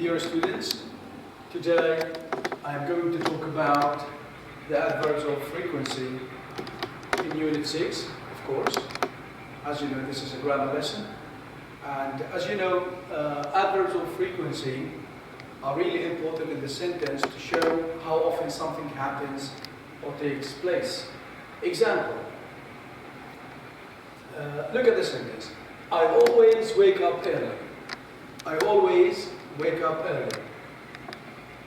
Dear students, today I am going to talk about the adverbs of frequency in Unit 6, of course. As you know, this is a grammar lesson. And as you know, adverbs of frequency are really important in the sentence to show how often something happens or takes place. Example. Look at the sentence. I always wake up early. I always wake up early.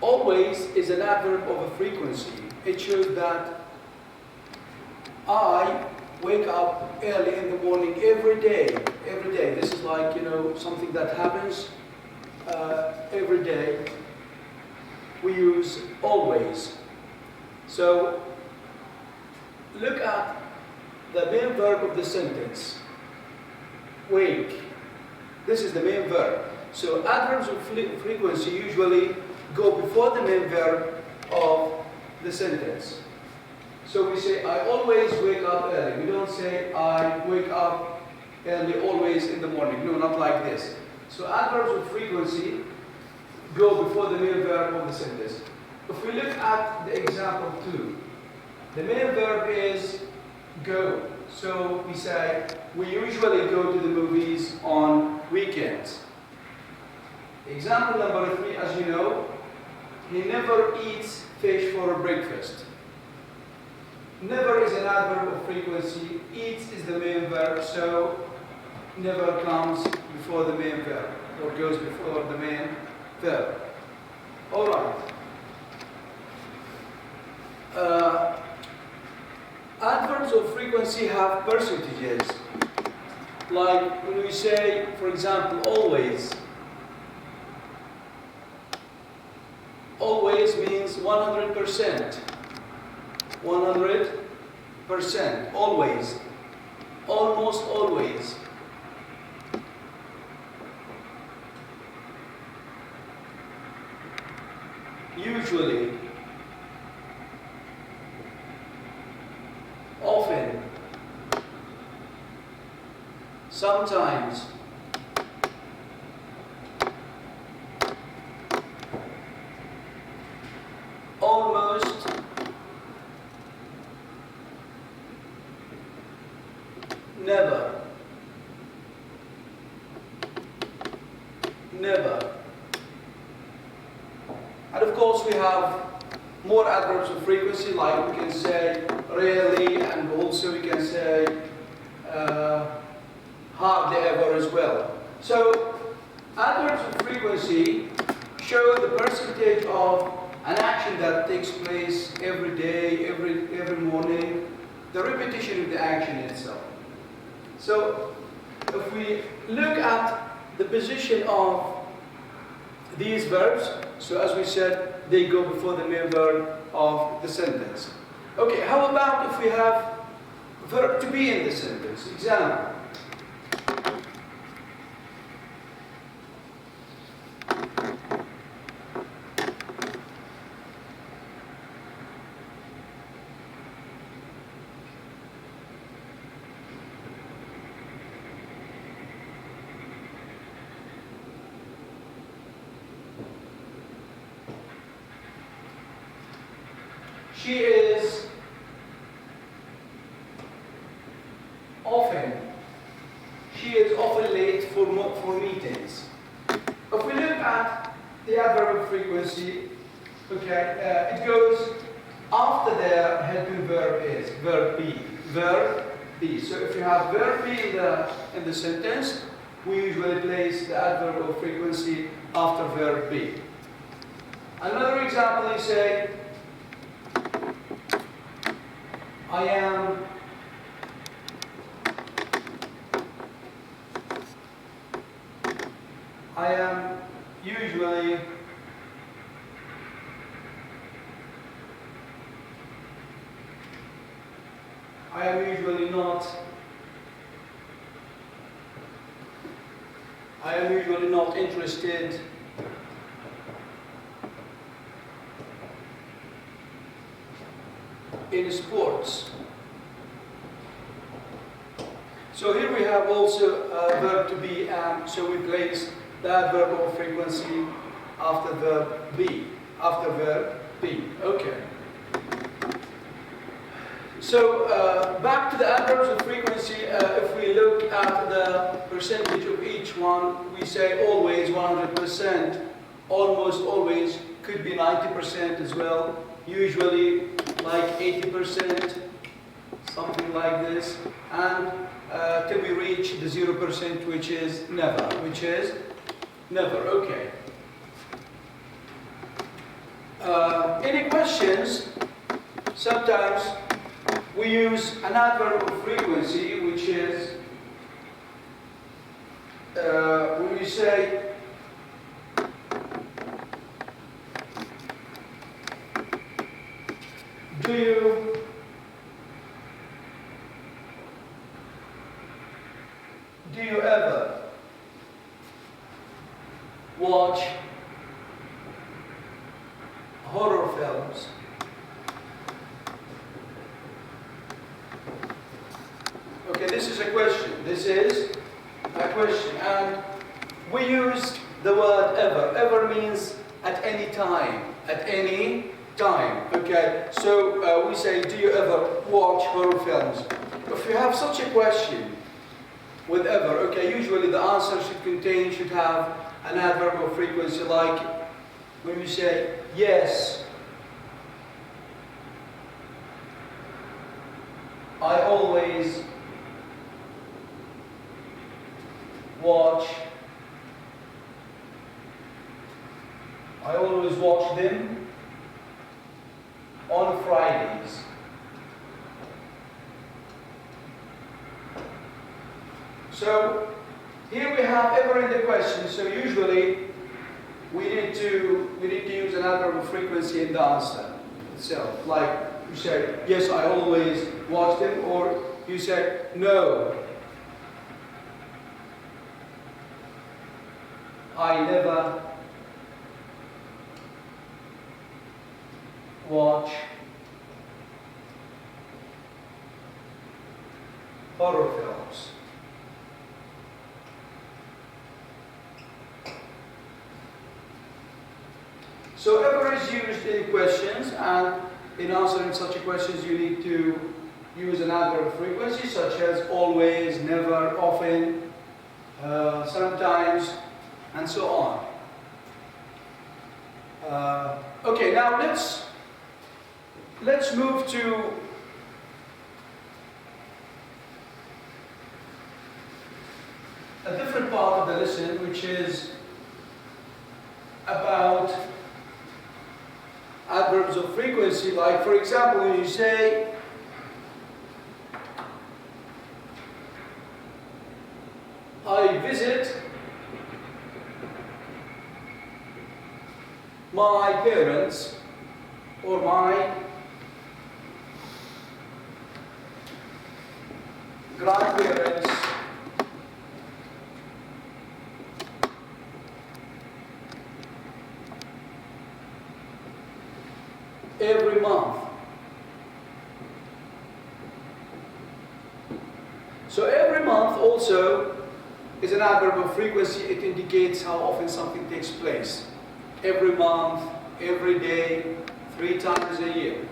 Always is an adverb of a frequency. It shows that I wake up early in the morning every day. Every day. This is like, something that happens every day. We use always. So, look at the main verb of the sentence. Wake. This is the main verb. So adverbs of frequency usually go before the main verb of the sentence. So we say, I always wake up early. We don't say, I wake up early always in the morning. No, not like this. So adverbs of frequency go before the main verb of the sentence. If we look at the example 2, the main verb is go. So we say, we usually go to the movies on weekends. Example number 3, as you know, he never eats fish for breakfast. Never is an adverb of frequency. Eats is the main verb, so never comes before the main verb, or goes before the main verb. All right. Adverbs of frequency have percentages. Like when we say, for example, always. Always means 100%. 100%. Always. Almost always. Usually. Often. Sometimes. Almost. Never. Never. And of course we have more adverbs of frequency, like we can say rarely, and also we can say hardly ever as well. So adverbs of frequency show the percentage of an action that takes place every day, every morning, the repetition of the action itself. So if we look at the position of these verbs, so as we said, they go before the main verb of the sentence. Okay, how about if we have verb to be in the sentence? Example. She is often late for meetings. If we look at the adverb of frequency, okay, it goes after the helping verb is verb be. Verb be. So if you have verb be in the sentence, we usually place the adverb of frequency after verb be. Another example is say, I am usually not interested in sports. So here we have also a verb to be, so we place the adverb of frequency after verb be. After verb be. Okay. So back to the adverbs of frequency. If we look at the percentage of each one, we say always 100%, almost always, could be 90% as well, usually like 80%, something like this, and till we reach the 0%, which is never, okay. Any questions? Sometimes we use an adverb of frequency, which is when we say do you ever watch horror films? Okay, this is a question. This is a question. And we use the word ever. Ever means at any time. At any time. Okay, so we say, do you ever watch horror films? If you have such a question with ever, okay, usually the answer should have an adverb of frequency, like when we say yes, I always watch them on Fridays. So here we have ever in the question. So usually we need to use an adverb of frequency in the answer itself. Like you say, yes, I always watch them, or you say, no, I never watch horror films. So ever is used in questions, and in answering such questions you need to use an adverb of frequency, such as always, never, often, sometimes, and so on. Okay, now let's move to a different part of the lesson, which is about adverbs of frequency. Like, for example, when you say I visit my parents or my grandparents every month. So every month also is an adverb of frequency. It indicates how often something takes place. Every month, every day, 3 times a year.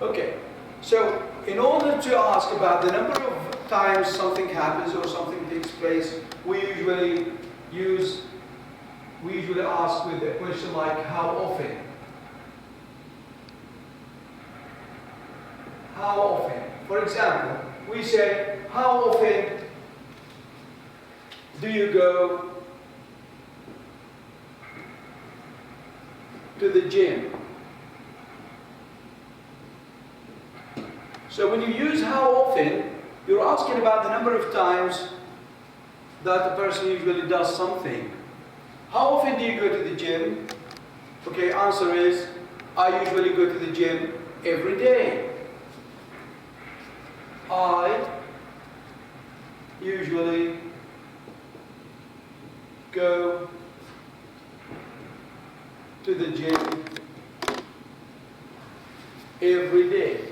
Okay, so in order to ask about the number of times something happens or something takes place, we usually ask with a question like how often. How often? For example, we say, how often do you go to the gym? So when you use how often, you're asking about the number of times that the person usually does something. How often do you go to the gym? Okay, answer is, I usually go to the gym every day. I usually go to the gym every day.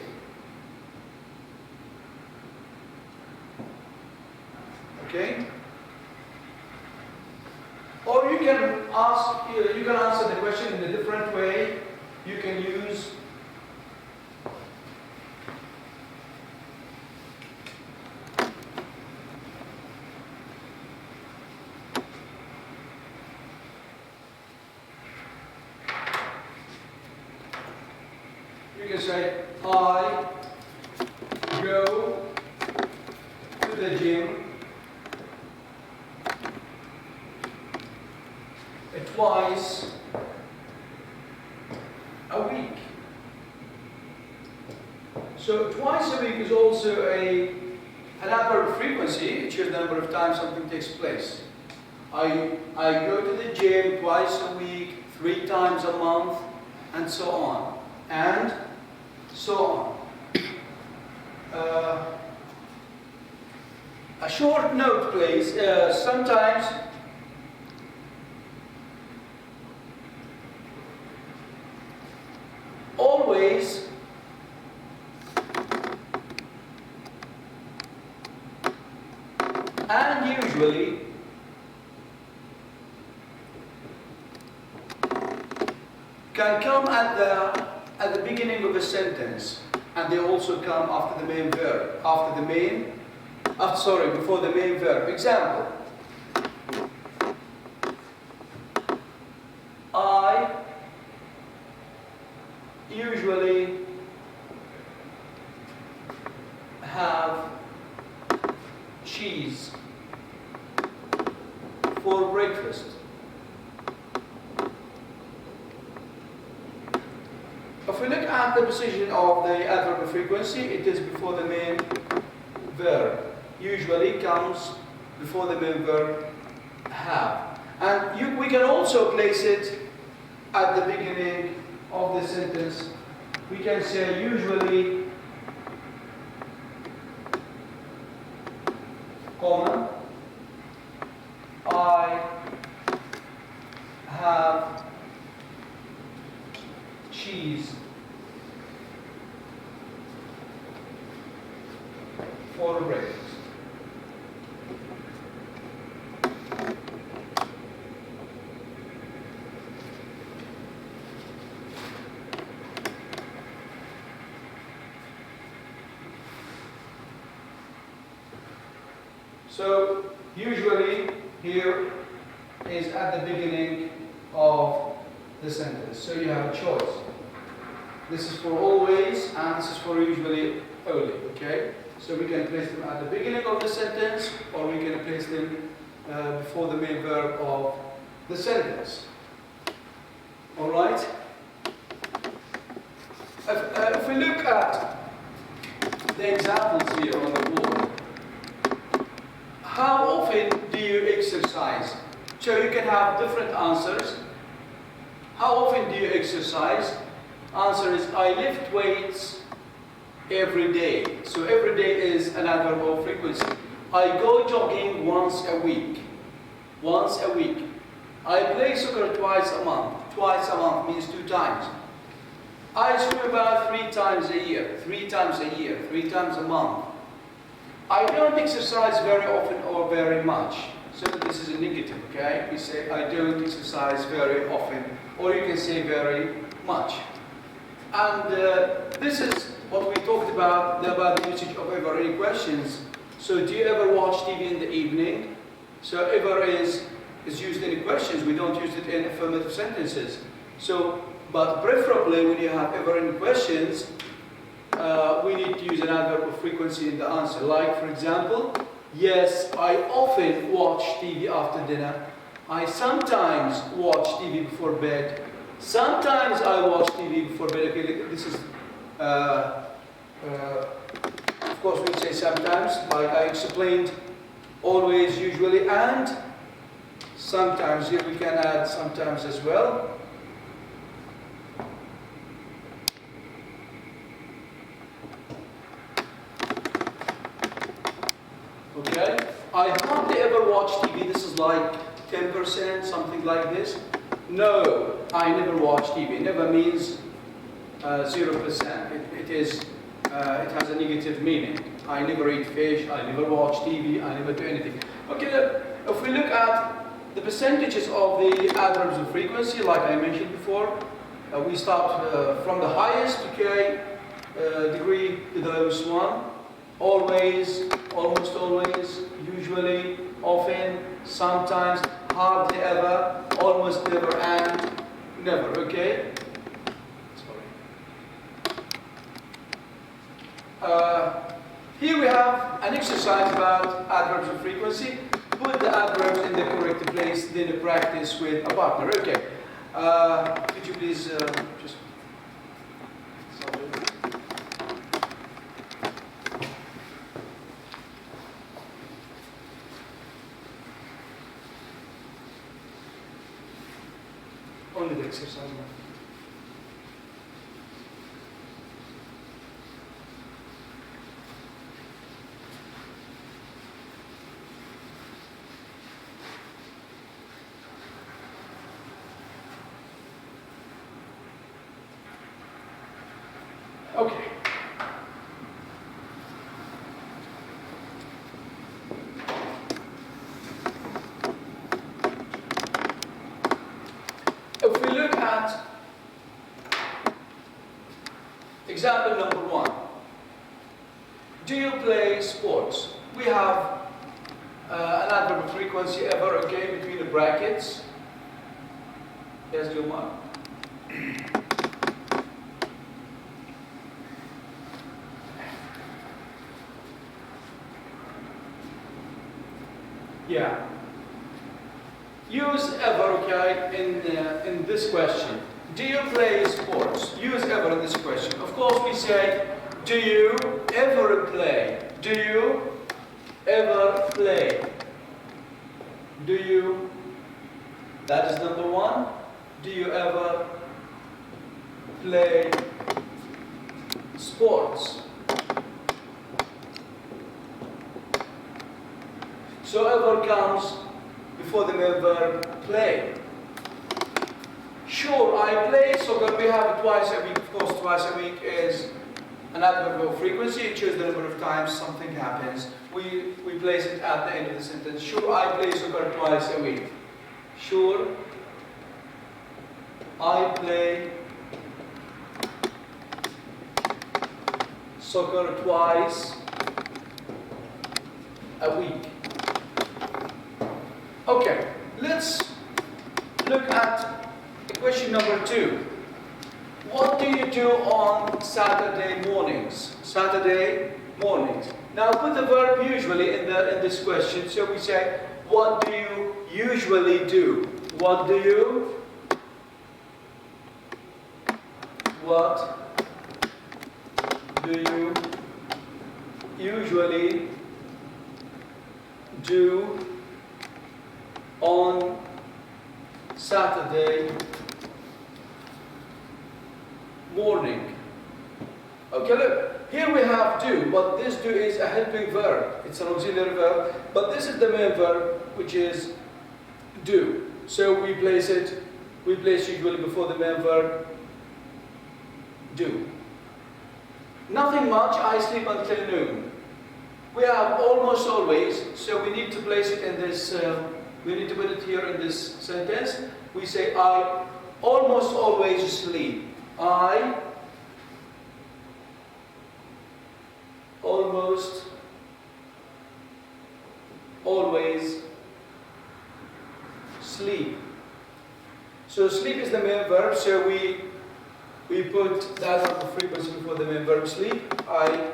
Okay? Or you can ask, you can answer the question in a different way. You can use say, I go to the gym twice a week. So twice a week is also an adverb of frequency. It shows the number of times something takes place. I go to the gym twice a week, 3 times a month, and so on. And so on. A short note, please. Sometimes always and usually can come at the beginning of a sentence, and they also come after the main verb, before the main verb. Example: I usually have cheese for breakfast. If we look at the position of the adverb of frequency, it is before the main verb. Usually comes before the main verb have. And we can also place it at the beginning of the sentence. We can say usually, comma, I have cheese for breakfast. So usually here is at the beginning of the sentence. So you have a choice. This is for always and this is for usually only. Okay? So we can place them at the beginning of the sentence, or we can place them before the main verb of the sentence. Alright? If we look at the examples here on the board, how often do you exercise? So you can have different answers. How often do you exercise? Answer is, I lift weights every day. So every day is an adverb of frequency. I go jogging once a week. Once a week. I play soccer twice a month. Twice a month means 2 times. I swim about 3 times a year. 3 times a year. 3 times a month. I don't exercise very often or very much. So this is a negative, okay? We say I don't exercise very often, or you can say very much. And this is what we talked about the usage of ever. Any questions? So do you ever watch TV in the evening? So ever is used in questions. We don't use it in affirmative sentences. So, but preferably when you have ever any questions, we need to use an adverb of frequency in the answer. Like, for example, yes, I often watch TV after dinner. I sometimes watch TV before bed. Sometimes I watch TV before bed. Okay, this is, of course, we say sometimes, like I explained, always, usually, and sometimes. Here we can add sometimes as well. Okay, I hardly ever watch TV. This is like 10%, something like this. No, I never watch TV. Never means 0%. It has a negative meaning. I never eat fish. I never watch TV. I never do anything. Okay, if we look at the percentages of the adverbs of frequency, like I mentioned before, we start from the highest, okay, degree to the lowest one. Always, almost always, usually, often, sometimes, hardly ever, almost never, and never, okay? Sorry. Here we have an exercise about adverbs of frequency. Put the adverbs in the correct place, then practice with a partner. Okay. Could you please just... Only the exercise now. Okay. If we look at example number 1, do you play sports? We have an adverb of frequency ever, okay, between the brackets. Yes, Jumar. Yeah. Use ever, okay, in this question. Do you play sports? Use ever in this question. Of course, we say, do you ever play? Do you ever play? Do you? That is number 1. Do you ever play sports? So ever comes before the verb play. Sure, I play soccer. We have it twice a week. Of course, twice a week is an adverb of frequency. It shows the number of times something happens. We place it at the end of the sentence. Sure, I play soccer twice a week. Sure, I play soccer twice a week. Okay, let's look at question number 2. What do you do on Saturday mornings? Saturday mornings. Now put the verb usually in this question. So we say, what do you usually do? What do you? What do you usually do on Saturday morning? Okay, look, here we have do, but this do is a helping verb. It's an auxiliary verb, but this is the main verb, which is do. So we place usually before the main verb, do. Nothing much, I sleep until noon. We have almost always, so we need to place it in this, we need to put it here in this sentence. We say, I almost always sleep. I almost always sleep. So sleep is the main verb, so we put that adverb of frequency before the main verb sleep. I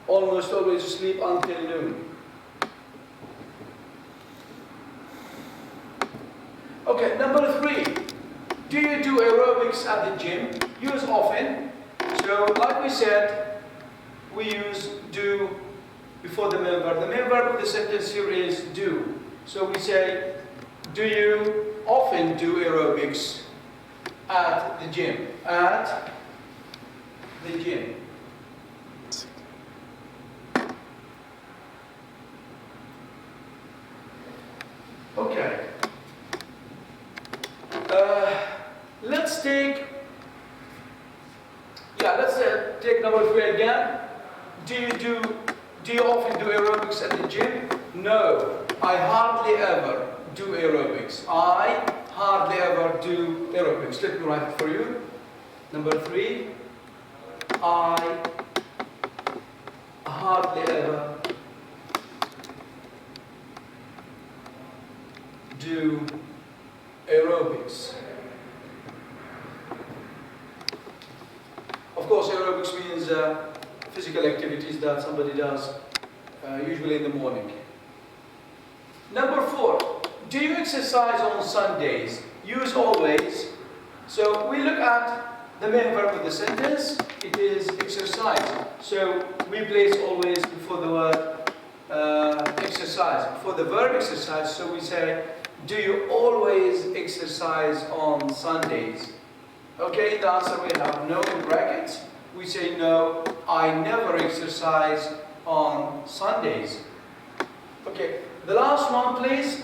almost always sleep until noon. Okay, number 3. Do you do aerobics at the gym? Use often. So, like we said, we use do before the main verb. The main verb of the sentence here is do. So we say, do you often do aerobics at the gym? At the gym. Okay. Let's take number 3 again. Do you often do aerobics at the gym? No, I hardly ever. do aerobics. I hardly ever do aerobics. Let me write it for you. Number 3, I hardly ever do aerobics. Of course, aerobics means physical activities that somebody does, usually in the morning. Number 4, do you exercise on Sundays? Use always. So we look at the main verb of the sentence. It is exercise. So we place always before the word exercise. For the verb exercise, so we say, do you always exercise on Sundays? Okay, the answer we have no in brackets. We say no, I never exercise on Sundays. Okay, the last one please.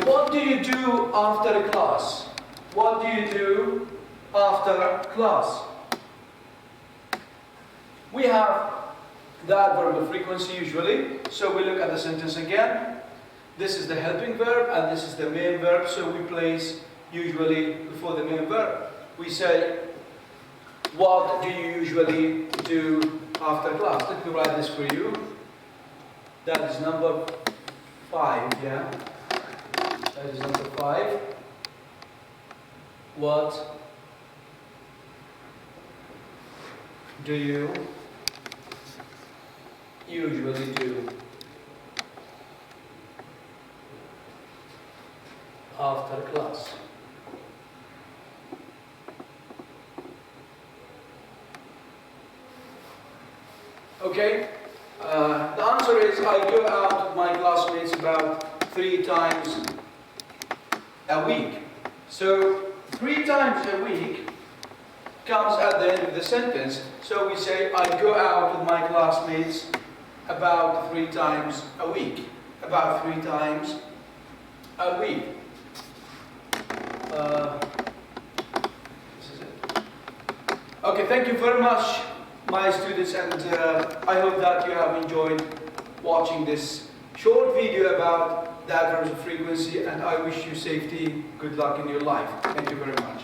What do you do after a class? What do you do after class? We have the adverb of frequency usually, so we look at the sentence again. This is the helping verb and this is the main verb, so we place usually before the main verb. We say, what do you usually do after class? Let me write this for you. That is number 5, yeah? That is number 5. What do you usually do after class? Okay, the answer is I go out with my classmates about 3 times a week. So 3 times a week comes at the end of the sentence. So we say I go out with my classmates about 3 times a week. About 3 times a week. This is it. Okay, thank you very much, my students, and I hope that you have enjoyed watching this short video about the adverbs of frequency, and I wish you safety, good luck in your life. Thank you very much.